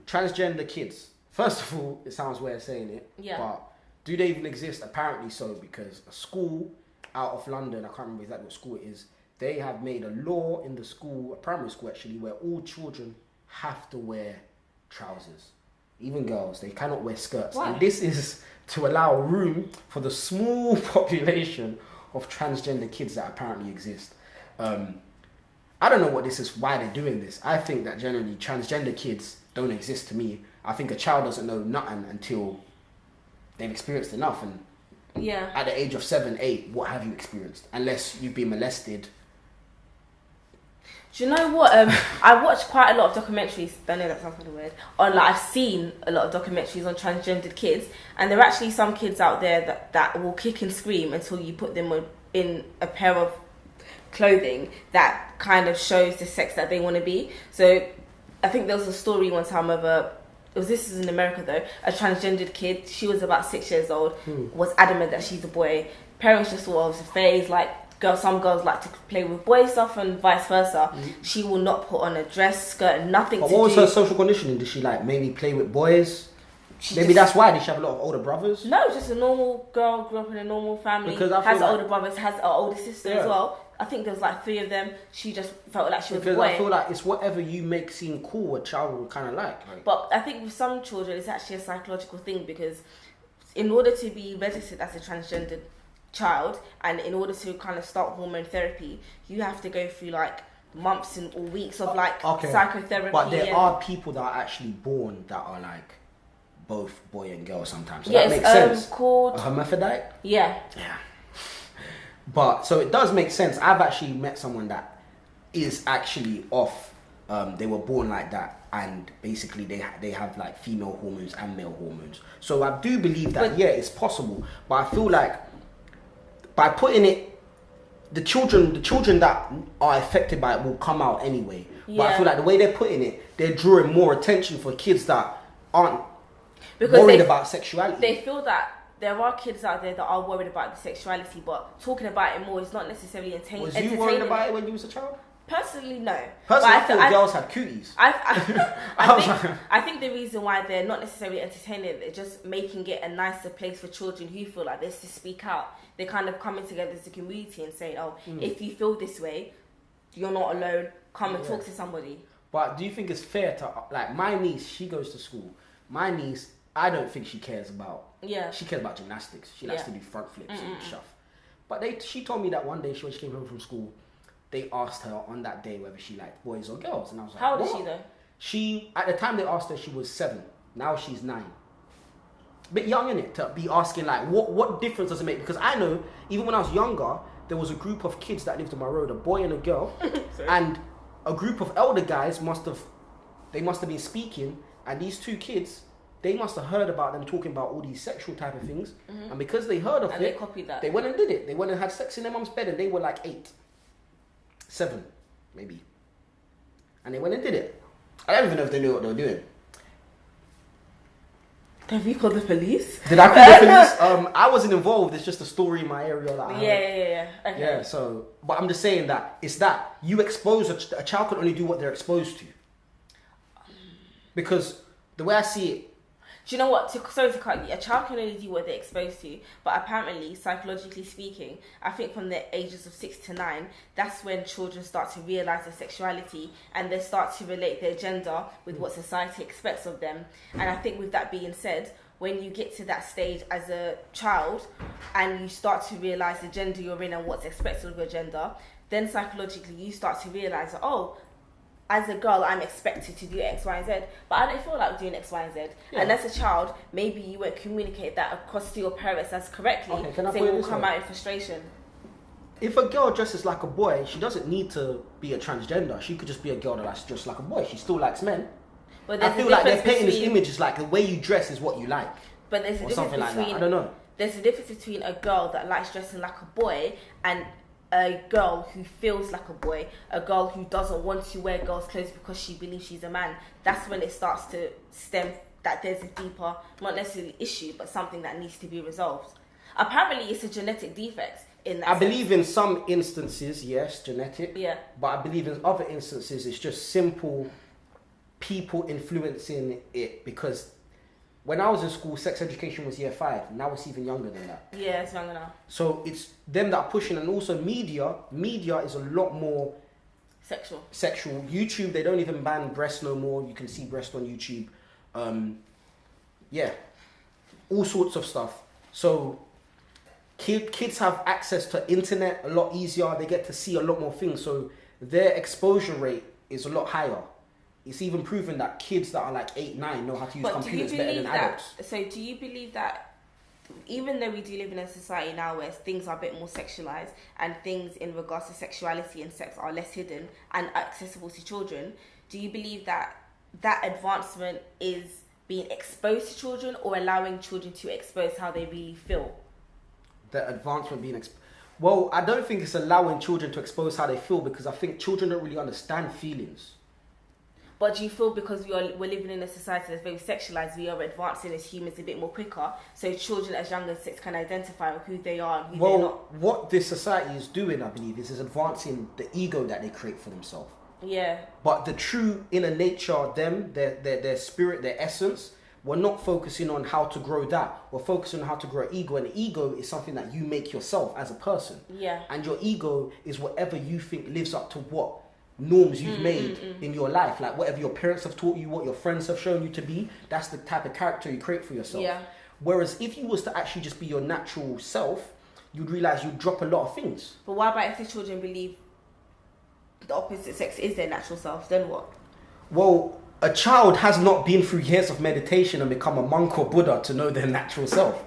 Transgender kids. First of all, it sounds weird saying it. Yeah. But do they even exist? Apparently so, because a school out of London, I can't remember exactly what school it is, they have made a law in the school, a primary school actually, where all children have to wear trousers. Even girls, they cannot wear skirts. Why? And this is to allow room for the small population of transgender kids that apparently exist. I don't know what this is, why they're doing this. I think that generally transgender kids don't exist to me. I think a child doesn't know nothing until they've experienced enough. And at the age of 7, 8, what have you experienced? Unless you've been molested. Do you know what? I watched quite a lot of documentaries. I know that sounds kind of weird. I've seen a lot of documentaries on transgendered kids, and there are actually some kids out there that will kick and scream until you put them in a pair of clothing that kind of shows the sex that they want to be. So I think there was a story one time of this is in America though, a transgendered kid. She was about 6 years old, was adamant that she's a boy. Parents just thought it was a phase, like some girls like to play with boy stuff and vice versa. She will not put on a dress, skirt, nothing to do. What was her social conditioning? Did she like maybe play with boys? Maybe that's why. Did she have a lot of older brothers? No, just a normal girl, grew up in a normal family, has older brothers, has an older sister as well. I think there was like 3 of them. She just felt like she was a boy. Because I feel like it's whatever you make seem cool, a child will kind of like. But I think with some children, it's actually a psychological thing, because in order to be registered as a transgendered child and in order to kind of start hormone therapy, you have to go through like months or weeks of like psychotherapy. But there are people that are actually born that are like both boy and girl sometimes. So yes, that makes sense. Called a hermaphrodite? Yeah. But so it does make sense. I've actually met someone that is actually off. They were born like that, and basically they have like female hormones and male hormones. So I do believe that it's possible. But I feel like by putting it, the children that are affected by it will come out anyway. Yeah. But I feel like the way they're putting it, they're drawing more attention for kids that aren't worried about sexuality. They feel that there are kids out there that are worried about the sexuality, but talking about it more is not necessarily entertaining. Was you worried about it when you was a child? Personally, no. Personally, I thought girls had cooties. I think the reason why they're not necessarily entertaining, they're just making it a nicer place for children who feel like this to speak out. They're kind of coming together as a community and saying, if you feel this way, you're not alone. Come and talk to somebody. But do you think it's fair to, like, my niece, she goes to school. My niece, I don't think she cares about. She cares about gymnastics. She likes to do front flips and stuff. But she told me that one day when she came home from school, they asked her on that day whether she liked boys or girls, and I was like, how old is she though? She, at the time they asked her, she was 7. Now she's 9. Bit young, innit, to be asking like, what difference does it make? Because I know, even when I was younger, there was a group of kids that lived on my road, a boy and a girl, and a group of elder guys must have been speaking, and these 2 kids, they must have heard about them talking about all these sexual type of things, and because they heard of it, they copied that. They went and did it. They went and had sex in their mum's bed, and they were like 8, 7, maybe, and they went and did it. I don't even know if they knew what they were doing. Have you called the police? Did I call the police? I wasn't involved. It's just a story in my area. Like, yeah. Okay. Yeah, so, but I'm just saying that it's that you expose a child can only do what they're exposed to. Because the way I see it, do you know what? Sorry to cut you. A child can only do what they're exposed to, but apparently, psychologically speaking, I think from the ages of 6 to 9, that's when children start to realise their sexuality and they start to relate their gender with what society expects of them. And I think with that being said, when you get to that stage as a child and you start to realise the gender you're in and what's expected of your gender, then psychologically you start to realise, as a girl, I'm expected to do X, Y, and Z, but I don't feel like doing X, Y, and Z. Yeah. And as a child, maybe you won't communicate that across to your parents as correctly. Okay, can I they will come out in frustration. If a girl dresses like a boy, she doesn't need to be a transgender. She could just be a girl that's just like a boy. She still likes men. But I feel like they're painting this image as like the way you dress is what you like. But there's a difference between, like that. I don't know. There's a difference between a girl that likes dressing like a boy and a girl who feels like a boy, a girl who doesn't want to wear girls' clothes because she believes she's a man. That's when it starts to stem that there's a deeper, not necessarily issue, but something that needs to be resolved. Apparently, it's a genetic defect in that I believe in some instances, yes, genetic. Yeah. But I believe in other instances, it's just simple people influencing it, because when I was in school, sex education was year 5. Now it's even younger than that. Yeah, it's younger now. So it's them that are pushing, and also media. Media is a lot more sexual. YouTube, they don't even ban breasts no more. You can see breasts on YouTube. Yeah, all sorts of stuff. So kids have access to internet a lot easier. They get to see a lot more things. So their exposure rate is a lot higher. It's even proven that kids that are like 8, 9 know how to use computers better than adults. So do you believe that even though we do live in a society now where things are a bit more sexualized and things in regards to sexuality and sex are less hidden and accessible to children, do you believe that that advancement is being exposed to children or allowing children to expose how they really feel? The advancement being well, I don't think it's allowing children to expose how they feel, because I think children don't really understand feelings. But do you feel because we're living in a society that's very sexualized, we are advancing as humans a bit more quicker, so children as young as 6 can identify with who they are and who they're not? What this society is doing, I believe, is advancing the ego that they create for themselves. Yeah. But the true inner nature, their spirit, their essence, we're not focusing on how to grow that. We're focusing on how to grow ego, and the ego is something that you make yourself as a person. Yeah. And your ego is whatever you think lives up to what norms you've made in your life, like whatever your parents have taught you, what your friends have shown you to be. That's the type of character you create for yourself. Yeah. Whereas if you was to actually just be your natural self, you'd realize you'd drop a lot of things. But what about if the children believe the opposite sex is their natural self? Then what? Well, a child has not been through years of meditation and become a monk or Buddha to know their natural self.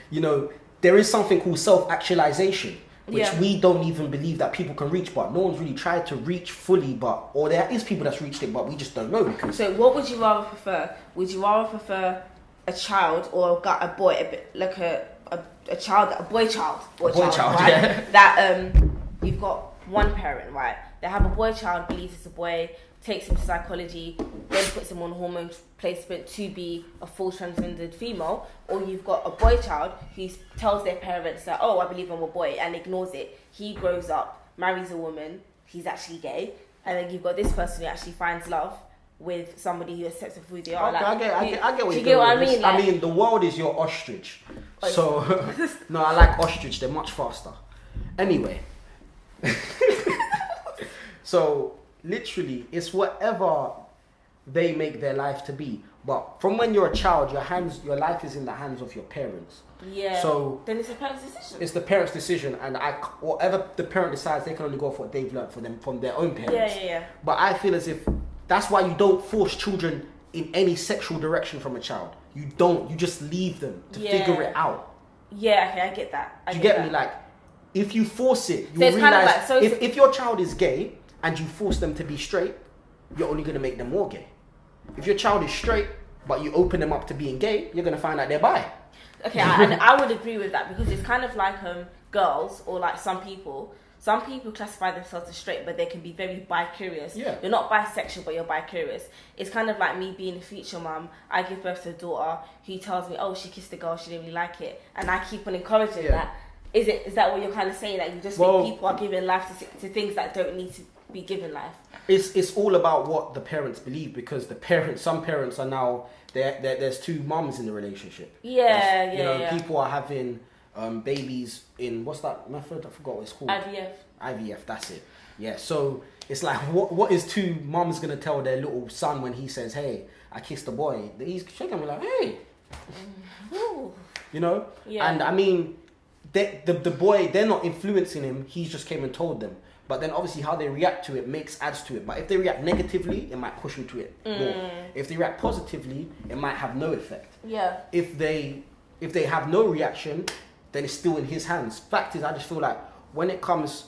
You know, there is something called self-actualization, which we don't even believe that people can reach, but no one's really tried to reach fully, or there is people that's reached it, but we just don't know. Because so what would you rather prefer? Would you rather prefer a child or a boy, a bit like a child, a boy child, right? Yeah. That you've got one parent, right? They have a boy child, believes it's a boy, takes him to psychology, then puts him on hormone placement to be a full transgendered female, or you've got a boy child who tells their parents that, oh, I believe I'm a boy, and ignores it. He grows up, marries a woman, he's actually gay, and then you've got this person who actually finds love with somebody who accepts of who they are. Okay, like, I get what you you're get what I doing. mean? Like, I mean, the world is your ostrich. So, no, I like ostrich. They're much faster. Anyway. So, literally, it's whatever they make their life to be. But from when you're a child, your life is in the hands of your parents. Yeah. So then it's the parents' decision. It's the parents' decision, and whatever the parent decides, they can only go for what they've learned from their own parents. Yeah. But I feel as if that's why you don't force children in any sexual direction from a child. You don't. You just leave them to figure it out. Yeah. Okay, I get that. You get me? Like, if you force it, you realize kind of like, if your child is gay and you force them to be straight, you're only going to make them more gay. If your child is straight, but you open them up to being gay, you're going to find out they're bi. Okay, I would agree with that, because it's kind of like girls, or like some people classify themselves as straight, but they can be very bi-curious. Yeah. You're not bisexual, but you're bi-curious. It's kind of like me being a future mum. I give birth to a daughter who tells me, oh, she kissed a girl, she didn't really like it. And I keep on encouraging that. Is that what you're kind of saying? That you just think people are giving life to things that don't need to be given life? It's all about what the parents believe, because some parents are now, there's 2 mums in the relationship. Yeah. People are having babies in, what's that method? I forgot what it's called. IVF, that's it. Yeah, so it's like, what is 2 mums going to tell their little son when he says, hey, I kissed a boy? He's shaking me like, hey. You know? Yeah. And I mean, the boy, they're not influencing him, he's just came and told them. But then obviously how they react to it adds to it. But if they react negatively, it might push them to it more. If they react positively, it might have no effect. Yeah. If they have no reaction, then it's still in his hands. Fact is, I just feel like when it comes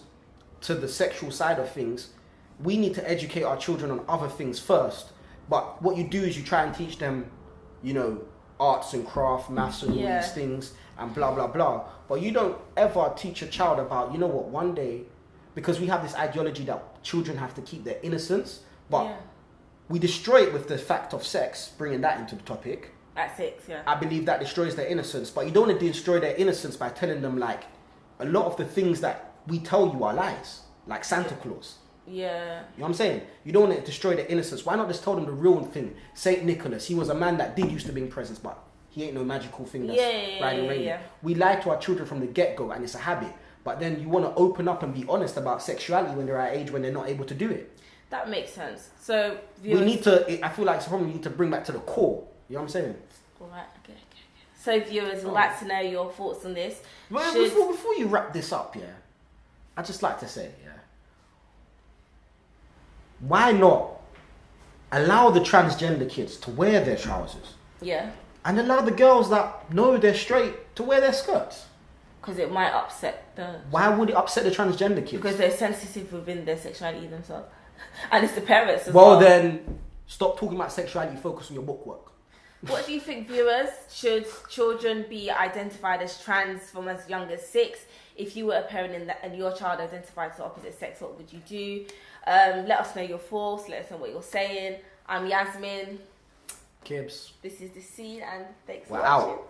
to the sexual side of things, we need to educate our children on other things first. But what you do is you try and teach them, arts and craft, maths and all these things and blah, blah, blah. But you don't ever teach a child about, one day, because we have this ideology that children have to keep their innocence, but we destroy it with the fact of sex, bringing that into the topic. At 6, yeah. I believe that destroys their innocence, but you don't want to destroy their innocence by telling them, like, a lot of the things that we tell you are lies, like Santa Claus. Yeah. You know what I'm saying? You don't want to destroy their innocence. Why not just tell them the real thing? Saint Nicholas, he was a man that did used to bring presents, but he ain't no magical thing that's riding reindeer. Yeah. We lie to our children from the get-go, and it's a habit. But then you want to open up and be honest about sexuality when they're at an age when they're not able to do it. That makes sense. So we need to. I feel like it's something we need to bring back to the core. You know what I'm saying? All right. Okay. So viewers would like to know your thoughts on this. Well, before you wrap this up, yeah, I'd just like to say, yeah, why not allow the transgender kids to wear their trousers? Yeah. And allow the girls that know they're straight to wear their skirts. Because it might upset the... Why would it upset the transgender kids? Because they're sensitive within their sexuality themselves. And it's the parents as well. Well, then, stop talking about sexuality, focus on your bookwork. What do you think, viewers? Should children be identified as trans from as young as 6? If you were a parent and your child identified as the opposite sex, what would you do? Let us know your thoughts. Let us know what you're saying. I'm Yasmin. Kibbs. This is The Scene, and thanks We're for watching. out.